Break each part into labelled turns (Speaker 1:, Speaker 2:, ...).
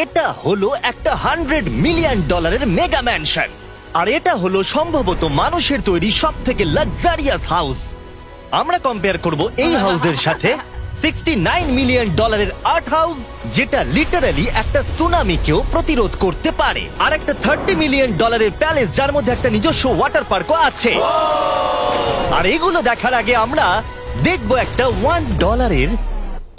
Speaker 1: এটা হলো একটা $100 মিলিয়ন মেগা ম্যানশন, আর এটা হলো সম্ভবত মানুষের তৈরি সব থেকে লাক্সারিয়াস হাউস। আমরা কম্পেয়ার করব এই হাউসের সাথে $69 মিলিয়ন আর্ট হাউস, যেটা লিটারালি একটা সুনামিকেও প্রতিরোধ করতে পারে, আর একটা $30 মিলিয়ন প্যালেস যার মধ্যে একটা নিজস্ব ওয়াটার পার্কও আছে। আর এগুলো দেখার আগে আমরা দেখবো একটা $1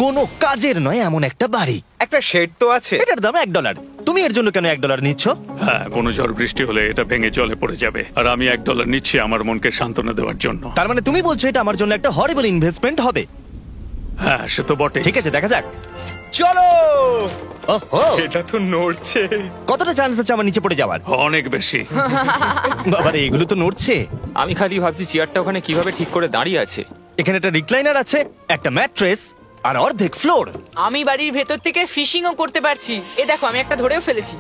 Speaker 1: কোনো কাজের নয় এমন একটা বাড়ি।
Speaker 2: একটা শেড তো আছে।
Speaker 1: এটার দাম $1। তুমি এর জন্য কেন $1 নিচ্ছ?
Speaker 3: হ্যাঁ, কোনো ঝড় বৃষ্টি হলে এটা ভেঙে জলে পড়ে যাবে, আর আমি $1 নিচ্ছি আমার মনকে সান্ত্বনা দেওয়ার জন্য।
Speaker 1: তার মানে তুমি বলছো এটা আমার জন্য একটা হরিবল ইনভেস্টমেন্ট হবে?
Speaker 3: হ্যাঁ, সে তো বটে।
Speaker 1: ঠিক আছে, দেখা যাক।
Speaker 2: চলো।
Speaker 1: ওহো,
Speaker 2: এটা তো নড়ছে।
Speaker 1: কতটা চান্স আছে আমার নিচে পড়ে যাওয়ার?
Speaker 3: অনেক বেশি।
Speaker 1: বাবারে, এগুলো তো নড়ছে।
Speaker 4: আমি খালি ভাবছি চেয়ারটা ওখানে কিভাবে ঠিক করে দাঁড়িয়ে আছে।
Speaker 1: এখানে একটা রিক্লাইনার আছে, একটা ম্যাট্রেস, আর অর্ধেক ফ্লোর।
Speaker 5: আমি বাড়ির ভেতর থেকে ফিশিংও করতে পারছি। এ দেখো, আমি একটা ধরেও ফেলেছি।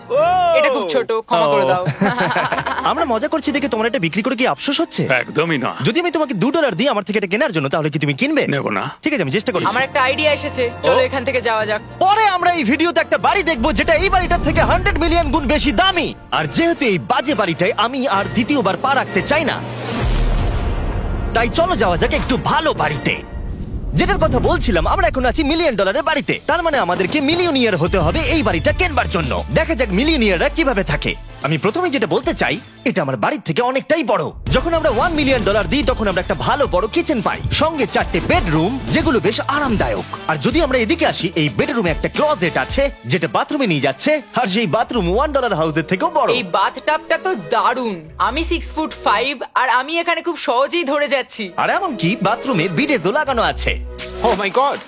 Speaker 5: এটা খুব ছোট, ক্ষমা করে দাও।
Speaker 1: আমরা মজা করছি দেখে তোমার এটা বিক্রি করে কি আফসোস হচ্ছে?
Speaker 3: একদমই না।
Speaker 1: যদি আমি তোমাকে $2 দিই আমার থেকে এটা কেনার জন্য, তাহলে কি তুমি কিনবে?
Speaker 3: নেব না।
Speaker 1: ঠিক আছে, আমি চেষ্টা করছি।
Speaker 5: আমার একটা আইডিয়া এসেছে, চলো এখান থেকে যাওয়া যাক।
Speaker 1: পরে আমরা এই ভিডিওতে একটা বাড়ি দেখবো যেটা এই বাড়িটার থেকে 100 মিলিয়ন গুণ বেশি দামি। আর যেহেতু এই বাজে বাড়িটায় আমি আর দ্বিতীয়বার পা রাখতে চাই না, তাই চলো যাওয়া যাক একটু ভালো বাড়িতে। যেটার কথা বলছিলাম, আমরা এখন আছি $1 মিলিয়ন বাড়িতে। তার মানে আমাদেরকে মিলিয়নিয়ার হতে হবে এই বাড়িটা কেনবার জন্য। দেখা যাক মিলিয়নিয়াররা কিভাবে থাকে। আমি প্রথমে যেটা বলতে চাই, এটা আমার বাড়ির থেকে অনেকটাই বড়। যখন আমরা $1 মিলিয়ন দিই তখন আমরা একটা ভালো বড় কিচেন পাই, সঙ্গে 4টে বেডরুম যেগুলো বেশ আরামদায়ক। আর যদি আমরা এদিকে আসি, এই বেডরুমে একটা ক্লোজেট আছে যেটা বাথরুমে নিয়ে যাচ্ছে, আর সেই বাথরুম $1 হাউসের থেকেও বড়।
Speaker 5: এই বাথটাবটা তো দারুণ। আমি 6'5" আর আমি এখানে খুব সহজেই ধরে যাচ্ছি।
Speaker 1: আর এমনকি বাথরুমে বিডেজও লাগানো আছে।
Speaker 4: ও মাই গড!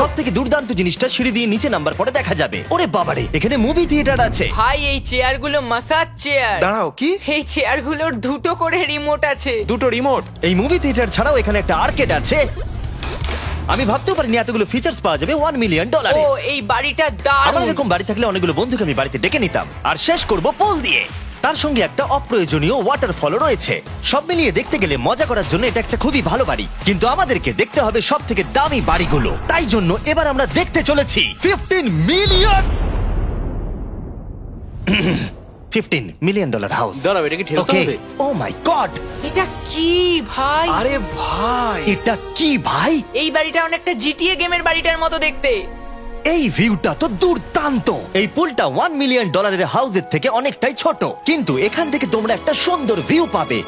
Speaker 1: সব থেকে দুর্দান্ত জিনিসটা সিঁড়ি দিয়ে নিচে নাম্বার পরে দেখা যাবে। ওরে বাবারে, এখানে মুভি থিয়েটার আছে।
Speaker 5: ভাই, এই চেয়ারগুলো মাসাজ চেয়ার।
Speaker 2: দাঁড়াও, কি?
Speaker 5: এই চেয়ারগুলোর দুটো করে রিমোট আছে।
Speaker 4: দুটো রিমোট?
Speaker 1: এই মুভি থিয়েটার ছাড়াও এখানে একটা আর্কেড আছে। আমি ভাবতেও পারিনি এতগুলো ফিচার্স পাওয়া যাবে $1 মিলিয়ন।
Speaker 5: ও, এই বাড়িটা
Speaker 1: আমার
Speaker 5: দারুণ।
Speaker 1: এরকম বাড়ি থাকলে অনেকগুলো বন্ধুকে আমি বাড়িতে ডেকে নিতাম, আর শেষ করব পুল দিয়ে। তার সঙ্গে একটা অপ্রয়োজনীয় ওয়াটারফলও রয়েছে। সব মিলিয়ে দেখতে গেলে মজা করার জন্য এটা একটা খুবই ভালো বাড়ি, কিন্তু আমাদেরকে দেখতে হবে সব থেকে দামি বাড়িগুলো। তাই জন্য এবার আমরা দেখতে চলেছি $15 মিলিয়ন হাউস।
Speaker 2: দাঁড়াও, এটা কি ঠেলতে হবে?
Speaker 1: ও মাই গড,
Speaker 5: এটা কি ভাই?
Speaker 2: আরে ভাই,
Speaker 1: এটা কি ভাই?
Speaker 5: এই বাড়িটা অনেকটা জিটিএ গেমের বাড়িটার মতো দেখতে।
Speaker 1: এই ভিউটা তো দুর্দান্ত। এই পুলটা $1 মিলিয়ন হাউসের থেকে অনেকটাই ছোট, কিন্তু এখান থেকে তোমরা একটা সুন্দর ভিউ পাবে।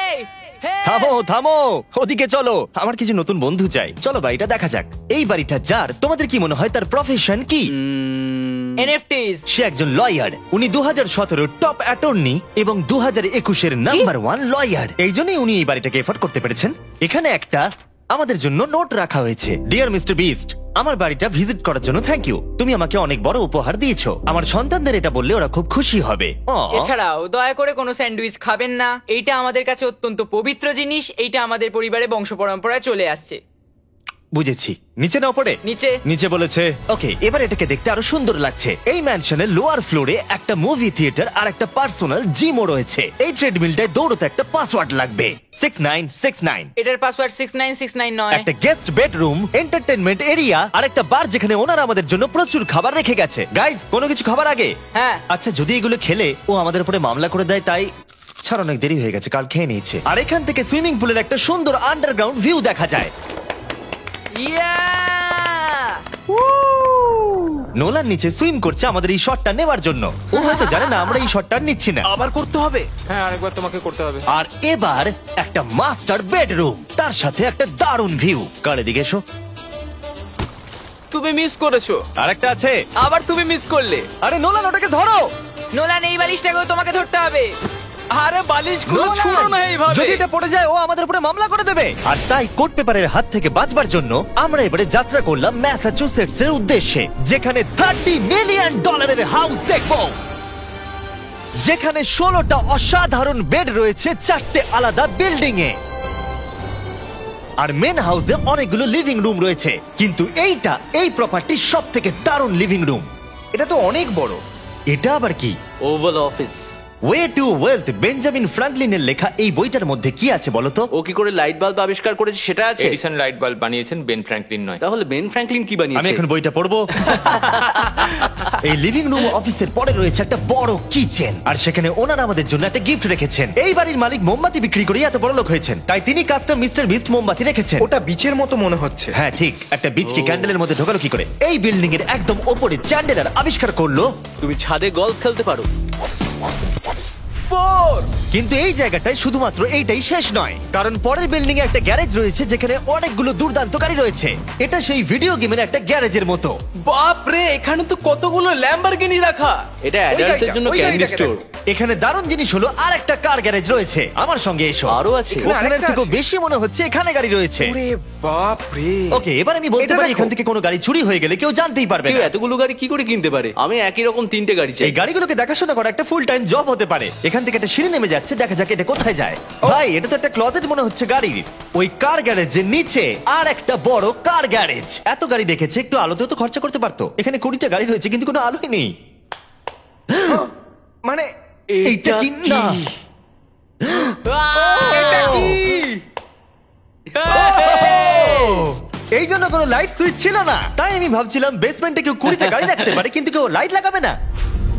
Speaker 5: এই, hey!
Speaker 1: থামো থামো, ওদিকে চলো, আমার কিছু নতুন বন্ধু চাই। চলো বাড়িটা দেখা যাক। এই বাড়িটা যার, তোমাদের কি মনে হয় তার প্রফেশন কি?
Speaker 5: NFTs।
Speaker 1: সে একজন লয়ার। উনি 2017 টপ অ্যাটর্নি এবং 2021 নাম্বার 1 লয়ার। এই জন্যই উনি এই বাড়িটাকে এফোর্ড করতে পেরেছেন। এখানে একটা আমাদের জন্য নোট রাখা হয়েছে। ডিয়ার মিস্টার বিস্ট, আমার বাড়িটা ভিজিট করার জন্য থ্যাংক ইউ। তুমি আমাকে অনেক বড় উপহার দিয়েছো। আমার সন্তানদের এটা বললে ওরা খুব খুশি হবে।
Speaker 5: এছাড়াও দয়া করে কোনো স্যান্ডউইচ খাবেন না। এইটা আমাদের কাছে অত্যন্ত পবিত্র জিনিস। এইটা আমাদের পরিবারে বংশ পরম্পরায় চলে আসছে।
Speaker 1: বুঝেছি। নিচে নাও পড়ে।
Speaker 5: নিচে।
Speaker 1: নিচে বলেছে। ওকে, এবার এটাকে দেখতে আরো সুন্দর লাগছে। এই ম্যানশনের লোয়ার ফ্লোরে একটা মুভি থিয়েটার আর একটা পার্সোনাল জিমও রয়েছে। এই ট্রেডমিলটায় দৌড়তে একটা পাসওয়ার্ড লাগবে, 6969।
Speaker 5: এটার পাসওয়ার্ড 6969 নয়।
Speaker 1: একটা গেস্ট বেডরুম, এন্টারটেইনমেন্ট এরিয়া আর একটা বার যেখানে ওনারা আমাদের জন্য প্রচুর খাবার রেখে গেছে। গাইজ, কোনো কিছু খাবার আগে?
Speaker 5: হ্যাঁ।
Speaker 1: আচ্ছা, যদি এগুলো খেলে ও আমাদের উপরে মামলা করে দেয়, তাই ছাড়, অনেক দেরি হয়ে গেছে, কাল খেয়ে নিয়েছে। আর এখান থেকে সুইমিং পুলের একটা সুন্দর আন্ডারগ্রাউন্ড ভিউ দেখা যায়। নোলান নিচে সুইম করছে আমাদের এই শটটা নেবার জন্য। ও হয়তো জানে না আমরা এই শটটা নিচ্ছি না।
Speaker 2: আবার করতে হবে?
Speaker 4: হ্যাঁ, আরেকবার তোমাকে করতে হবে।
Speaker 1: আর এবার একটা মাস্টার বেডরুম, তার সাথে একটা দারুণ ভিউ। কার দিকে এসো।
Speaker 2: তুমি মিস করেছো।
Speaker 1: আরেকটা আছে।
Speaker 2: আবার তুমি মিস করলে।
Speaker 1: আরে নোলান, ওটাকে ধরো।
Speaker 5: নোলান, এই বালিশটাকেও তোমাকে ধরতে হবে।
Speaker 2: আরে বালিশগুলো
Speaker 1: নোলান,
Speaker 2: ছুঁড়ো না এইভাবে।
Speaker 1: যদি এটা পড়ে যায় ও আমাদের উপরে মামলা করে দেবে। আর তাই কোর্ট পেপারের হাত থেকে বাঁচবার জন্য আমরা এবারে যাত্রা করলাম ম্যাসাচুসেটস এর উদ্দেশ্যে, যেখানে $30 মিলিয়ন হাউস দেখবো, যেখানে 16টা অসাধারণ বেড রয়েছে 4টে আলাদা বিল্ডিং এ। আর মেন হাউসে অনেকগুলো লিভিং রুম রয়েছে, কিন্তু এইটা এই প্রপার্টির সব থেকে দারুণ লিভিং রুম।
Speaker 2: এটা তো অনেক বড়।
Speaker 1: এটা আবার কি?
Speaker 6: Oval Office.
Speaker 1: Way to wealth Benjamin ফ্রাঙ্কলিনের লেখা এই বইটার মধ্যে কি আছে বলো তো?
Speaker 2: ও কি করে লাইট বাল্ব আবিষ্কার করেছে সেটা আছে?
Speaker 4: এডিসন লাইট বাল্ব বানিয়েছেন, বেন ফ্র্যাঙ্কলিন নয়।
Speaker 2: তাহলে বেন ফ্র্যাঙ্কলিন কি বানিয়েছে?
Speaker 1: আমি এখন বইটা পড়বো। এই লিভিং রুম অফিসের পরে রয়েছে একটা বড় কিচেন, আর সেখানে ওনারা আমাদের জন্য একটা গিফট রেখেছেন। এই বাড়ির মালিক মোমবাতি বিক্রি করে এত বড় লোক হয়েছেন, তাই তিনি কাস্টম মিস্টার বিস্ট মোমবাতি রেখেছেন।
Speaker 6: ওটা বিচের মতো মনে হচ্ছে।
Speaker 1: হ্যাঁ ঠিক, একটা বীজকে ক্যান্ডেলের মধ্যে ঢোকালো কি করে? এই বিল্ডিং এর একদম ওপরে চ্যান্ডেলার আবিষ্কার করলো।
Speaker 2: তুমি ছাদে গলফ খেলতে পারো।
Speaker 1: কিন্তু এই জায়গাটায় শুধুমাত্র এইটাই শেষ নয়, কারণ পরের বিল্ডিং এ একটা গ্যারেজ রয়েছে যেখানে অনেকগুলো দুর্দান্ত গাড়ি রয়েছে। এটা সেই ভিডিও গেমের একটা গ্যারেজের মতো।
Speaker 2: বাপ রে, এখানে তো কতগুলো ল্যাম্বরগিনি রাখা। এটা অ্যাডাল্টদের জন্য
Speaker 6: ওই
Speaker 2: ক্যান্ডি
Speaker 6: গাড়িটাকে
Speaker 2: স্টোর।
Speaker 1: এখানে দারুণ জিনিস হলো আর একটা কার গ্যারেজ রয়েছে। আমার সঙ্গে এসো।
Speaker 2: আরো আছে?
Speaker 1: ওখানের
Speaker 6: আরেকটা
Speaker 1: থেকেও
Speaker 6: আছে?
Speaker 1: বেশি মনে হচ্ছে এখানে গাড়ি রয়েছে।
Speaker 6: ওরে বাপ রে।
Speaker 1: ওকে, এবার আমি বলতে
Speaker 6: এটা
Speaker 1: পারি
Speaker 6: দেখো।
Speaker 1: এখান থেকে কোনো গাড়ি চুরি হয়ে গেলে কেউ জানতেই পারবে
Speaker 2: কেউ
Speaker 1: না।
Speaker 2: এতগুলো গাড়ি কি করে কিনতে পারে? আমি একই রকম 3টে গাড়ি চাই।
Speaker 1: এই গাড়িগুলোকে দেখাশোনা করা একটা ফুল টাইম জব হতে পারে। এখান থেকে একটা সিঁড়ি নেমে যাচ্ছে, দেখা যাক এটা কোথায় যায়। ভাই, এটা তো একটা ক্লজেট মনে হচ্ছে গাড়ির। ওই কার গ্যারেজের নিচে আর একটা বড় কার গ্যারেজ। এত গাড়ি দেখেছে, একটু আলোতেও তো খরচা করতে পারতো। এখানে 20টা গাড়ি রয়েছে কিন্তু কোনো আলোই নেই।
Speaker 6: মানে
Speaker 1: এইটা কি না?
Speaker 6: এটা কি?
Speaker 1: এই জন্য কোনো লাইট সুইচ ছিল না, তাই আমি ভাবছিলাম বেসমেন্টে কেউ 20টা গাড়ি রাখতে পারে কিন্তু কেউ লাইট লাগাবে না।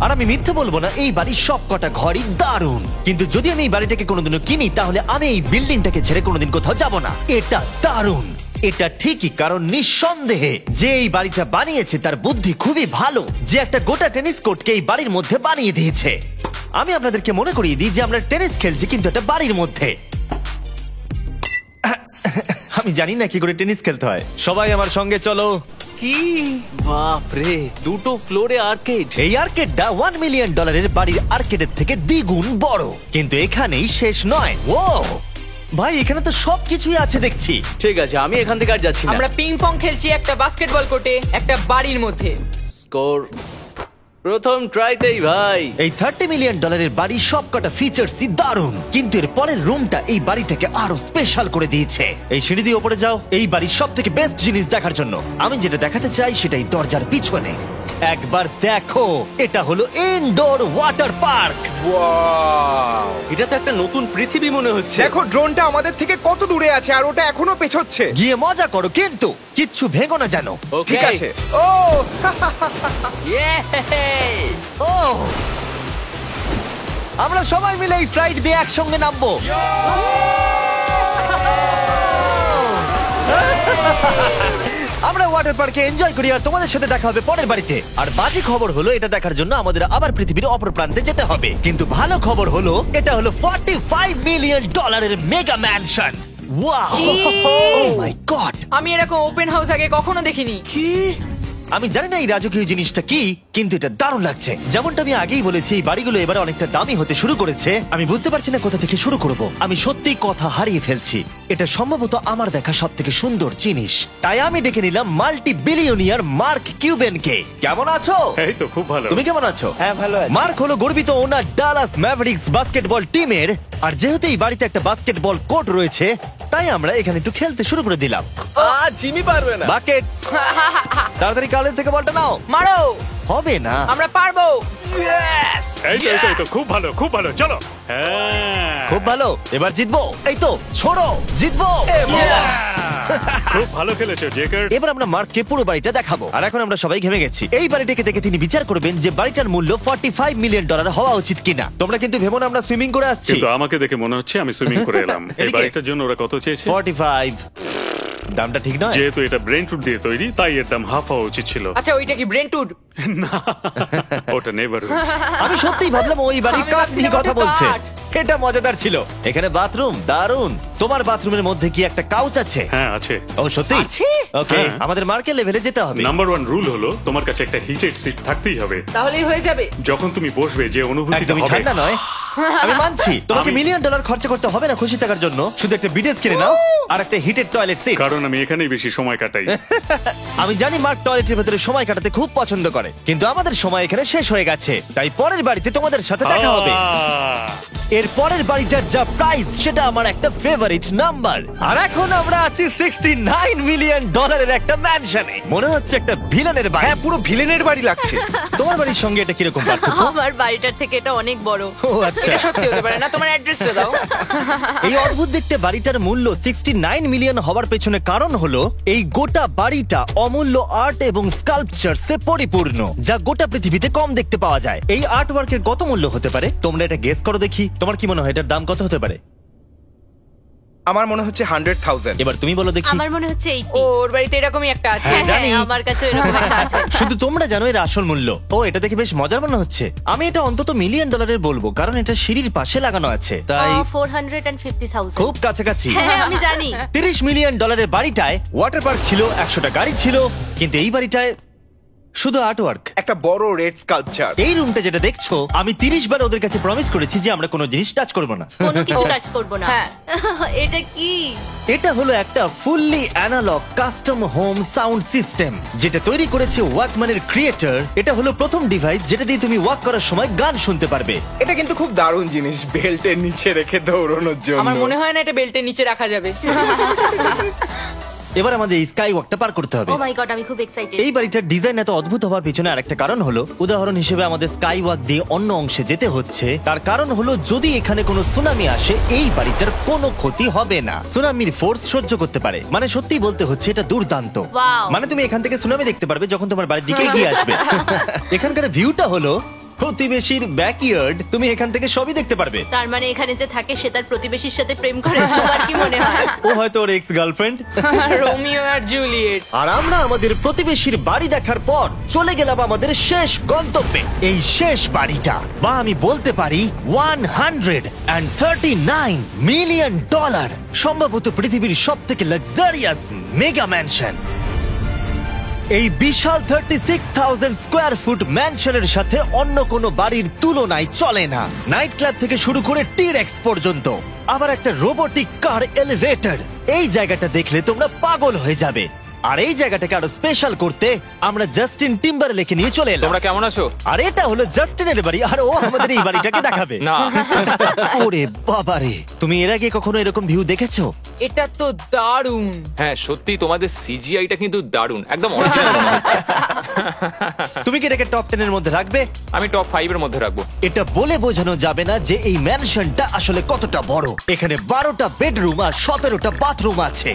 Speaker 1: আর আমি মিথ্যে বলবো না, এই বাড়ির সব কটা ঘরই দারুণ। কিন্তু যদি আমি এই বাড়িটাকে কোনোদিনও কিনি তাহলে আমি এই বিল্ডিংটাকে ছেড়ে কোনোদিন কোথাও যাব না। এটা দারুণ। এটা ঠিকই, কারণ নিঃসন্দেহে যে এই বাড়িটা বানিয়েছে তার বুদ্ধি খুবই ভালো, যে একটা গোটা টেনিস কোর্টকে এই বাড়ির মধ্যে বানিয়ে দিয়েছে। আমি আপনাদেরকে মনে করিয়ে দিই যে আমরা টেনিস খেলছি কিন্তু একটা বাড়ির মধ্যে। আমি জানি না কি করে টেনিস খেলতে হয়। সবাই আমার সঙ্গে চলো।
Speaker 2: কি বাপ রে, 2টো ফ্লোরে আর্কেড।
Speaker 1: এই আর্কেডটা $1 মিলিয়ন বাড়ির আর্কেডের থেকে দ্বিগুণ বড়। কিন্তু এখানেই শেষ নয়। ও ভাই, এখানে তো সবকিছুই আছে দেখছি।
Speaker 2: ঠিক আছে, আমি এখান থেকে আর যাচ্ছি না।
Speaker 5: আমরা পিং পং খেলছি একটা বাস্কেটবল কোর্টে, একটা বাড়ির মধ্যে।
Speaker 2: স্কোর প্রথম ট্রাইতেই ভাই।
Speaker 1: এই $30 মিলিয়ন বাড়ির সবকটা ফিচার্সই দারুণ, কিন্তু এর পরের রুমটা এই বাড়িটাকে আরো স্পেশাল করে দিয়েছে। এই সিঁড়ি দিয়ে উপরে যাও এই বাড়ির সব থেকে বেস্ট জিনিস দেখার জন্য। আমি যেটা দেখাতে চাই সেটাই দরজার পিছনে। একবার দেখো, এটা হলো ইনডোর ওয়াটার পার্ক।
Speaker 6: ওয়াও!
Speaker 2: এটা তো একটা নতুন পৃথিবী মনে হচ্ছে।
Speaker 6: দেখো ড্রোনটা আমাদের থেকে কত দূরে আছে আর ওটা এখনো পেছচ্ছে।
Speaker 1: গিয়ে মজা করো, কিন্তু কিচ্ছু ভেঙো না জানো।
Speaker 2: Okay.
Speaker 6: ঠিক আছে। ও
Speaker 2: Yay!
Speaker 1: ও, আমরা সবাই মিলে এই ফ্লাইট দিয়ে একসঙ্গে নামবো। আমরা ওয়াটার পার্কে এনজয় করি আর তোমাদের সাথে দেখা হবে পরের বাড়িতে। আর বাজে খবর হলো, এটা দেখার জন্য আমাদের আবার পৃথিবীর অপর প্রান্তে যেতে হবে। কিন্তু ভালো খবর হলো, এটা হলো $45 মিলিয়ন মেগা ম্যানশন। ওয়াও, ও মাই গড!
Speaker 5: আমি এরকম ওপেন হাউস আগে কখনো দেখিনি।
Speaker 1: আমি জানি না এই রাজকীয় জিনিসটা কি, কিন্তু এটা দারুণ লাগছে। যেমনটা আমি আগেই বলেছি, এই বাড়িগুলো এবার অনেকটা দামি হতে শুরু করেছে। আমি বুঝতে পারছি না কোথা থেকে শুরু করব। আমি সত্যিই কথা হারিয়ে ফেলছি। এটা সম্ভবত আমার দেখা সব থেকে সুন্দর জিনিস। তাই আমি ডেকে নিলাম মাল্টি বিলিয়নিয়ার মার্ক কিউবেনকে। কেমন আছো?
Speaker 3: এই তো খুব ভালো।
Speaker 1: তুমি কেমন আছো?
Speaker 6: হ্যাঁ, ভালো আছি।
Speaker 1: মার্ক হলো গর্বিত ওনার ডালাস ম্যাভরিক্স বাস্কেটবল টিমের। আর যেহেতু এই বাড়িতে একটা বাস্কেটবল কোর্ট রয়েছে, তাই আমরা এখানে একটু খেলতে শুরু করে দিলাম।
Speaker 2: জিমি পারবে না।
Speaker 1: বাকেট, তাড়াতাড়ি কালের থেকে বলটা নাও।
Speaker 5: মারো,
Speaker 1: হবে না।
Speaker 5: আমরা পারবো।
Speaker 3: এই তো খুব ভালো, খুব ভালো। চলো। হ্যাঁ,
Speaker 1: খুব ভালো, এবার জিতবো। এই তো ছোড়ো, জিতবো।
Speaker 3: খুব ভালো খেলেছো জেকার।
Speaker 1: এবার আমরা মার্ককে পুরো বাড়িটা দেখাবো। আর এখন আমরা সবাই ঘেমে গেছি। এই বাড়িটাকে দেখে তিনি বিচার করবেন যে বাড়িটার মূল্য $45 মিলিয়ন হওয়া উচিত কিনা। তোমরা কিন্তু ভেবো না আমরা সুইমিং করে আসছি।
Speaker 3: কিন্তু আমাকে দেখে মনে হচ্ছে আমি সুইমিং করে এলাম। এই
Speaker 1: এদিকে।
Speaker 3: বাড়িটার জন্য ওরা কত চেয়েছে?
Speaker 1: 45। দামটা ঠিক নয়।
Speaker 3: যেহেতু এটা ব্রেন ফুড দিয়ে তৈরি, তাই এর দাম হাফ হওয়া উচিত ছিল।
Speaker 5: আচ্ছা, ওইটা কি ব্রেন্টউড?
Speaker 3: ওটা নেভার।
Speaker 1: আমি সত্যিই ভাবলাম ওই বাড়ির
Speaker 5: আমি
Speaker 1: কাঠ নিয়ে
Speaker 5: ভাবছিলাম
Speaker 1: কথা
Speaker 5: ওটা
Speaker 1: বলছে।
Speaker 5: কাঠ।
Speaker 1: এটা মজাদার ছিল। এখানে বাথরুম দারুণ। তোমার বাথরুমের মধ্যে কি একটা কাউচ আছে?
Speaker 3: হ্যাঁ আছে।
Speaker 1: ও সত্যি?
Speaker 5: আছে?
Speaker 1: ওকে,
Speaker 3: হ্যাঁ।
Speaker 1: আমাদের মার্কেট লেভেলে যেতে হবে।
Speaker 3: নাম্বার 1 রুল হলো তোমার কাছে একটা হিটেড সিট থাকতেই হবে।
Speaker 5: তাহলেই হয়ে যাবে।
Speaker 3: যখন তুমি বসবে যে অনুভূতিটা
Speaker 1: একদমই
Speaker 3: হবে।
Speaker 1: ঠান্ডা নয়। আমি মানছি তোমাকে $1 মিলিয়ন খরচা করতে হবে না খুশি থাকার জন্য। শুধু একটা বিডেস কিনে নাও আর একটা হিটেড টয়লেট সিট।
Speaker 3: কারণ আমি এখানেই বেশি সময় কাটাই।
Speaker 1: আমি জানি মার্ক টয়লেটের ভেতরে সময় কাটাতে খুব পছন্দ করে, কিন্তু আমাদের সময় এখানে শেষ হয়ে গেছে। তাই পরের বাড়িতে তোমাদের সাথে দেখা হবে। এর পরের বাড়িটার যা প্রাইস সেটা আমার একটা ফেভারিট নাম্বার। আর এখন আমরা আছি $69 মিলিয়ন একটা ম্যানশনে। মনে হচ্ছে একটা ভিলেনের বাড়ি।
Speaker 6: হ্যাঁ, পুরো ভিলেনের বাড়ি লাগছে।
Speaker 1: তোমার বাড়ির সঙ্গে এটা কিরকম পার্থক্য?
Speaker 5: আমার বাড়িটার থেকে এটা অনেক বড়।
Speaker 1: ও আচ্ছা।
Speaker 5: এটা সত্যি হতে পারে না, তোমার অ্যাড্রেসটা দাও।
Speaker 1: এই অদ্ভুত দেখতে বাড়িটার মূল্য 69 মিলিয়ন হওয়ার পেছনে কারণ হলো এই গোটা বাড়িটা অমূল্য আর্ট এবং স্কাল্পচারসে পরিপূর্ণ, যা গোটা পৃথিবীতে কম দেখতে পাওয়া যায়। এই আর্ট ওয়ার্কের কত মূল্য হতে পারে তোমরা এটা গেস করো দেখি। তোমার কি মনে হয় এটার দাম কত হতে পারে?
Speaker 6: আমার মনে হচ্ছে 100,000।
Speaker 1: এবার তুমি বলো দেখি।
Speaker 7: আমার মনে হচ্ছে 80
Speaker 5: ওর বাড়িতে এরকমই একটা আছে।
Speaker 1: হ্যাঁ, জানি।
Speaker 7: আমার কাছে এরকম একটা আছে।
Speaker 1: শুধু তোমরা জানো এর আসল মূল্য। ও, এটা দেখে বেশ মজার মনে হচ্ছে। আমি এটা অন্তত মিলিয়ন ডলারের বলবো, কারণ এটা সিঁড়ির পাশে লাগানো আছে, তাই
Speaker 7: 450,000।
Speaker 1: খুব কাছাকাছি।
Speaker 7: হ্যাঁ, আমি জানি।
Speaker 1: 30 মিলিয়ন ডলারের বাড়িটায় ওয়াটার পার্ক ছিল, 100টা গাড়ি ছিল, কিন্তু এই বাড়িটায় শুধু আর্টওয়ার্ক।
Speaker 6: একটা বড় রেড স্কাল্পচার।
Speaker 1: এই রুমটা যেটা দেখছো, আমি 30 বার ওদের কাছে প্রমিস করেছি যে আমরা কোনো জিনিস টাচ করব না।
Speaker 7: কোনো কিছু টাচ করব না।
Speaker 5: হ্যাঁ।
Speaker 7: এটা কি?
Speaker 1: এটা হলো একটা fully analogue custom home sound system, যেটা তৈরি করেছে ওয়াকম্যানের ক্রিয়েটর। এটা হলো প্রথম ডিভাইস যেটা দিয়ে তুমি ওয়াক করার সময় গান শুনতে পারবে।
Speaker 6: এটা কিন্তু খুব দারুণ জিনিস, বেল্টের নিচে রেখে দৌড়ানোর জন্য।
Speaker 5: আমার মনে হয় না এটা বেল্টের নিচে রাখা যাবে।
Speaker 1: এবার আমাদের এই স্কাই ওয়াকটা পার করতে হবে।
Speaker 7: ও মাই গড, আমি খুব এক্সাইটেড।
Speaker 1: এই বাড়িটার ডিজাইন এত অদ্ভুত হওয়ার পিছনে আরেকটা কারণ হলো, উদাহরণ হিসেবে আমাদের স্কাই ওয়াক দিয়ে অন্য অংশে যেতে হচ্ছে। তার কারণ হলো যদি এখানে কোনো সুনামি আসে এই বাড়িটার কোনো ক্ষতি হবে না। সুনামির ফোর্স সহ্য করতে পারে, মানে সত্যি বলতে হচ্ছে এটা দুর্দান্ত।
Speaker 7: Wow!
Speaker 1: মানে তুমি এখান থেকে সুনামি দেখতে পারবে যখন তোমার বাড়ির দিকে এগিয়ে আসবে। এখানকার ভিউটা হলো প্রতিবেশীর ব্যাকইয়ার্ড, তুমি এখান থেকে সবই দেখতে পারবে।
Speaker 7: তার মানে এখানে যে থাকে সে তার প্রতিবেশীর সাথে প্রেম করে, তোমার কি মনে হয়?
Speaker 1: ও হয়তো ওর এক্স গার্লফ্রেন্ড।
Speaker 5: রোমিও আর জুলিয়েট।
Speaker 1: আর আমরা আমাদের প্রতিবেশীর বাড়ি দেখার পর চলে গেলাম আমাদের শেষ গন্তব্যে। এই শেষ বাড়িটা, বা আমি বলতে পারি $139 মিলিয়ন, সম্ভবত পৃথিবীর সব থেকে লাক্সারিয়াস মেগা ম্যানশন। এই বিশাল 36,000 স্কোয়ার ফুট ম্যানশনের সাথে অন্য কোনো বাড়ির তুলনায় চলে না। নাইট ক্লাব থেকে শুরু করে টিরেক্স পর্যন্ত, আবার একটা রোবোটিক কার এলিভেটর। এই জায়গাটা দেখলে তোমরা পাগল হয়ে যাবে। আর এই জায়গাটাকে আরো স্পেশাল করতে আমরা জাস্টিন টিম্বারলেকে নিয়ে চলে এলাম।
Speaker 4: তোমরা কেমন আছো?
Speaker 1: আর এটা হলো জাস্টিনের বাড়ি, আর ও আমাদের এই বাড়িটাকে দেখাবে।
Speaker 4: না।
Speaker 1: ওরে বাবারে, তুমি এর আগে কখনো এরকম ভিউ দেখেছো?
Speaker 5: এটা তো দারুণ।
Speaker 4: হ্যাঁ সত্যি, তোমাদের সিজিআইটা কিন্তু দারুণ, একদম অরিজিনাল মনে হচ্ছে।
Speaker 1: তুমি কি এটাকে টপ 10 এর মধ্যে রাখবে?
Speaker 4: আমি টপ 5 এর মধ্যে রাখবো।
Speaker 1: এটা বলে বোঝানো যাবে না যে এই ম্যানশনটা আসলে কতটা বড়। এখানে 12টা বেডরুম আর 17টা বাথরুম আছে।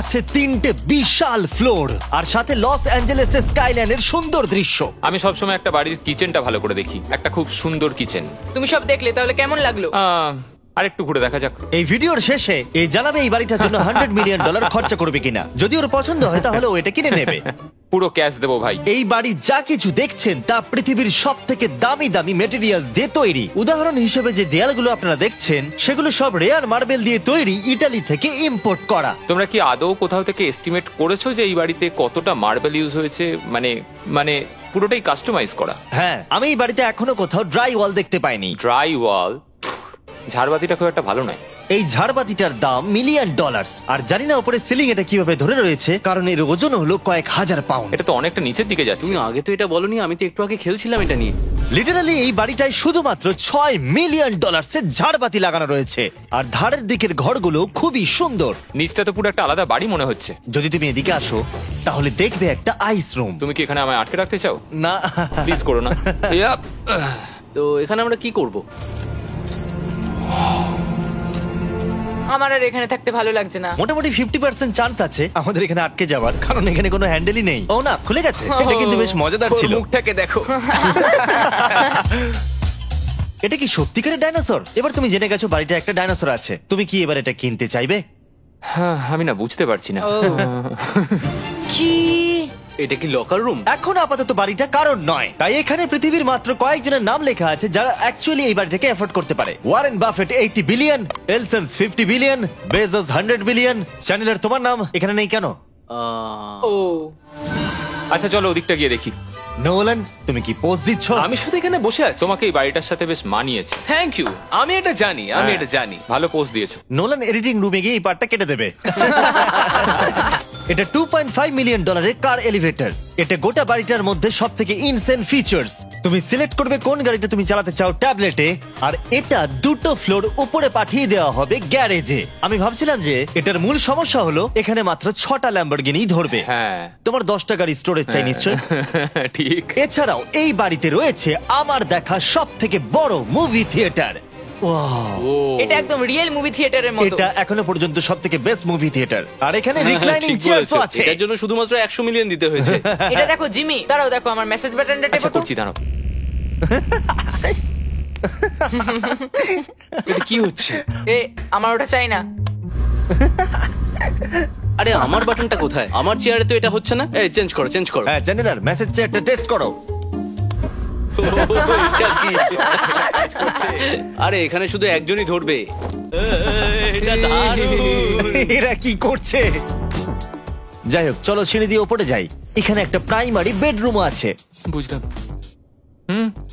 Speaker 1: আছে 3টে বিশাল ফ্লোর, আর সাথে লস অ্যাঞ্জেলেসের স্কাইলাইনের সুন্দর দৃশ্য।
Speaker 4: আমি সবসময় একটা বাড়ির কিচেনটা ভালো করে দেখি, একটা খুব সুন্দর কিচেন।
Speaker 5: তুমি সব দেখলে, তাহলে কেমন লাগলো?
Speaker 4: আরেকটু ঘুরে দেখা যাক।
Speaker 1: এই ভিডিওর শেষে এই জানাবে এই বাড়িটার জন্য $100 মিলিয়ন খরচা করবে কিনা। যদি ওর পছন্দ হয় তাহলে ও এটা কিনে নেবে।
Speaker 4: পুরো ক্যাশ দেবো ভাই।
Speaker 1: এই বাড়ি যা কিছু দেখছেন তা পৃথিবীর সব থেকে দামি দামি মেটেরিয়ালস দিয়ে তৈরি। উদাহরণ হিসেবে যে দেয়ালগুলো আপনারা দেখছেন সেগুলো সব রেয়ার মার্বেল দিয়ে তৈরি, ইটালি থেকে ইম্পোর্ট করা।
Speaker 4: তোমরা কি আদৌ কোথাও থেকে এস্টিমেট করেছো যে এই বাড়িতে কতটা মার্বেল ইউজ হয়েছে? মানে পুরোটাই কাস্টমাইজ করা।
Speaker 1: হ্যাঁ, আমি এই বাড়িতে এখনো কোথাও ড্রাই ওয়াল দেখতে পাইনি।
Speaker 4: ড্রাই ওয়াল? ঝাড়বাতিটা খুব একটা ভালো নয়।
Speaker 1: এই ঝাড়বাতিটার দাম $1 মিলিয়ন। আর জানি না উপরে সিলিং এটা কিভাবে ধরে রয়েছে, কারণ এর ওজন হলো কয়েক হাজার পাউন্ড।
Speaker 4: এটা তো অনেকটা নিচের দিকে যাচ্ছে।
Speaker 2: তুমি আগে তো এটা বলনি, আমি তো একটু আগে খেলছিলাম এটা নিয়ে।
Speaker 1: লিটারালি এই বাড়িটায় শুধুমাত্র $6 মিলিয়ন ঝাড়বাতি লাগানো রয়েছে। আর ধারের দিকের ঘরগুলো খুবই সুন্দর।
Speaker 4: নিচটা তো পুরো একটা আলাদা বাড়ি মনে হচ্ছে।
Speaker 1: যদি তুমি এদিকে আসো তাহলে দেখবে একটা আইস রুম।
Speaker 4: তুমি কি এখানে আমায় আটকে রাখতে চাও?
Speaker 1: না,
Speaker 4: প্লিজ করো না। ইয়াপ।
Speaker 2: তো এখানে আমরা কি করব?
Speaker 5: আমার আর এখানে থাকতে ভালো লাগছে না।
Speaker 1: মোটামুটি 50% চান্স আছে আমাদের এখানে আটকে যাওয়ার, কারণ এখানে কোনো হ্যান্ডেলই নেই। ও না, খুলে গেছে। এটা কিন্তু বেশ মজাদার
Speaker 6: ওর
Speaker 1: ছিল।
Speaker 6: মুখটাকে দেখো।
Speaker 1: এটা কি সত্যিকারের ডাইনোসর? এবার তুমি জেনে গেছো বাড়িটা একটা ডাইনোসর আছে। তুমি কি এবার এটা কিনতে চাইবে?
Speaker 4: হ্যাঁ, আমি না বুঝতে পারছি না।
Speaker 5: কি?
Speaker 2: এটা কি লকার রুম?
Speaker 1: এখন আপাতত বাড়িটা কারণ নয়, তাই এখানে পৃথিবীর মাত্র কয়েকজনের নাম লেখা আছে যারা অ্যাকচুয়ালি এই বাড়িটাকে এফোর্ড করতে পারে। Warren Buffett 80 billion, এলসন্স 50 billion, Bezos 100 billion. চ্যানেলের তোমার নাম এখানে নেই কেন?
Speaker 5: ও
Speaker 4: আচ্ছা চলো ওদিকটা গিয়ে দেখি।
Speaker 1: নোলান, তুমি কি পোজ দিচ্ছ?
Speaker 2: আমি শুধু এখানে বসে আছি।
Speaker 4: তোমাকে এই বাড়িটার সাথে বেশ মানিয়েছে।
Speaker 2: Thank you. আমি এটা জানি, আমি
Speaker 4: হ্যাঁ,
Speaker 2: এটা জানি।
Speaker 4: ভালো পোস্ট দিয়েছো।
Speaker 1: নোলান এডিটিং রুমে গিয়ে এই পার্টটা কেটে দেবে। এটা $2.5 মিলিয়ন কার এলিভেটর। এটা গোটা বাড়িটার মধ্যে সব থেকে ইনসেন ফিচার্স। তুমি সিলেক্ট করবে কোন গাড়িটা তুমি চালাতে চাও ট্যাবলেটে, আর এটা 2টো ফ্লোর উপরে পাঠিয়ে দেওয়া হবে গ্যারেজে। আমি ভাবছিলাম যে এটার মূল সমস্যা হলো এখানে মাত্র 6টা ল্যাম্বরগিনি ধরবে।
Speaker 4: হ্যাঁ
Speaker 1: তোমার 10টা গাড়ি স্টোরেজ চাই নিশ্চয়।
Speaker 4: ঠিক।
Speaker 1: এছাড়াও এই বাড়িতে রয়েছে আমার দেখা সব থেকে বড় মুভি থিয়েটার।
Speaker 5: এটা একদম রিয়েল মুভি থিয়েটারের মতো।
Speaker 1: এটা এখনো পর্যন্ত সব থেকে বেস্ট মুভি থিয়েটার। আর এখানে রিক্লাইনিং
Speaker 2: ঠিক
Speaker 1: চেয়ারও
Speaker 2: বলেছো।
Speaker 1: আছে।
Speaker 2: এটার জন্য শুধুমাত্র 100 মিলিয়ন দিতে হয়েছে।
Speaker 5: এটা দেখো জিমি, দাঁড়াও দেখো আমার মেসেজ বাটনটা
Speaker 4: আচ্ছা
Speaker 5: টেপো তো।
Speaker 4: করছি, দাঁড়াও।
Speaker 2: এটা কি হচ্ছে?
Speaker 5: এ আমার ওটা চাই না।
Speaker 2: আরে আমার বাটনটা কোথায়? আমার চেয়ারে তো এটা হচ্ছে না। এই চেঞ্জ করো, চেঞ্জ করো।
Speaker 1: হ্যাঁ জেনারেল মেসেজ চেয়ারটা টেস্ট করো।
Speaker 2: এটা কি? আরে এখানে শুধু একজনই ধরবে। এটা দারুণ।
Speaker 1: এরা কি করছে? যাই হোক চলো সিঁড়ি দিয়ে উপরে যাই। এখানে একটা প্রাইমারি বেডরুম আছে,
Speaker 4: বুঝলাম।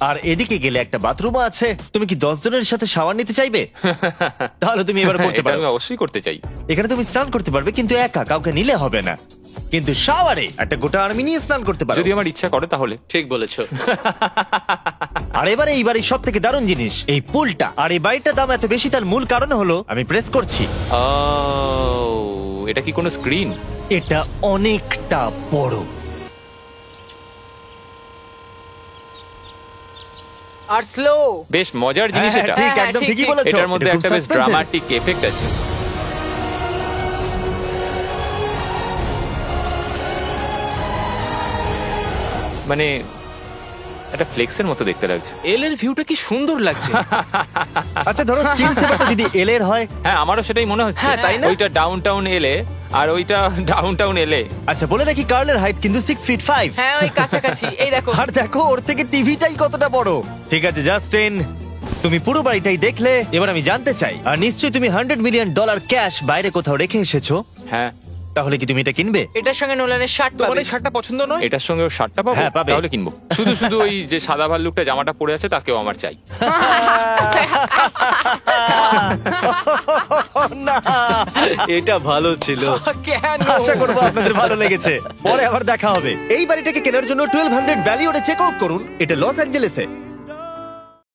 Speaker 1: আর এদিকে গেলে একটা বাথরুমও আছে। তুমি কি 10 জনের সাথে শাওয়ার নিতে চাইবে? তাহলে তুমি এবার করতে
Speaker 4: এটা
Speaker 1: পারো।
Speaker 4: আমি অবশ্যই করতে চাই।
Speaker 1: এখানে তুমি স্নান করতে পারবে, কিন্তু একা, কাউকে নিলে হবে না। কিন্তু শাওয়ারে একটা গোটা আর্মি নিয়ে স্নান করতে পারো।
Speaker 4: যদি আমার ইচ্ছা করে তাহলে।
Speaker 2: ঠিক বলেছো।
Speaker 1: আর এবারে এই বাড়ির সব থেকে দারুণ জিনিস এই পুলটা। আর এই বাড়িটার দাম এত বেশি তার মূল কারণ হলো, আমি প্রেস করছি,
Speaker 4: ও, এটা কি কোনো স্ক্রিন?
Speaker 1: এটা অনেকটা বড়।
Speaker 5: আর স্লো।
Speaker 4: বেশ মজার জিনিস
Speaker 1: হ্যাঁ,
Speaker 4: এটা।
Speaker 1: ঠিক
Speaker 5: হ্যাঁ,
Speaker 1: একদম
Speaker 5: ঠিক,
Speaker 1: ঠিকই
Speaker 5: ঠিক।
Speaker 1: বলেছো।
Speaker 4: এটার মধ্যে
Speaker 1: এটা খুব
Speaker 4: একটা বেশ
Speaker 1: suspense-এর।
Speaker 4: ড্রামাটিক এফেক্ট আছে। মানে একটা ফ্লেক্সের মতো দেখতে লাগছে।
Speaker 2: এল এর ভিউটা কি সুন্দর লাগছে।
Speaker 1: আচ্ছা ধরো স্ক্রিন সেভারটা যদি এল এর হয়।
Speaker 4: হ্যাঁ আমারও সেটাই মনে হচ্ছে।
Speaker 2: হ্যাঁ, তাই না?
Speaker 4: ওইটা ডাউনটাউন এলে আর ওইটা ডাউনটাউন এলে।
Speaker 1: আচ্ছা বলে রাখি কার্লের হাইট কিন্তু 6 ফিট 5।
Speaker 5: হ্যাঁ ওই কাছাকাছি। এই দেখো।
Speaker 1: আর দেখো ওর থেকে টিভিটাই কতটা বড়। ঠিক আছে জাস্টিন, তুমি পুরো বাড়িটাই দেখলে, এবার আমি জানতে চাই, আর নিশ্চয়ই তুমি $100 মিলিয়ন ক্যাশ বাইরে কোথাও রেখে এসেছো,
Speaker 4: হ্যাঁ
Speaker 1: তাহলে কি তুমি এটা কিনবে?
Speaker 5: এটার সঙ্গে নোলানের শার্ট
Speaker 6: তোমার
Speaker 5: পাবে।
Speaker 6: এই শার্টটা পছন্দ নয়?
Speaker 4: এটার সঙ্গে ওর শার্টটা পাবো?
Speaker 1: হ্যাঁ, পাবে।
Speaker 4: তাহলে কিনবো। শুধু শুধু ওই যে সাদা ভাল্লুকটা জামাটা পরে আছে তাকেও আমার চাই।
Speaker 1: না,
Speaker 2: এটা ভালো ছিল।
Speaker 5: কেন?
Speaker 1: আশা করবো আপনাদের ভালো লেগেছে। পরে আবার দেখা হবে। এই বাড়িটাকে কেনার জন্য 1200 ভ্যালিওরে চেক আউট করুন। এটা লস অ্যাঞ্জেলেসে।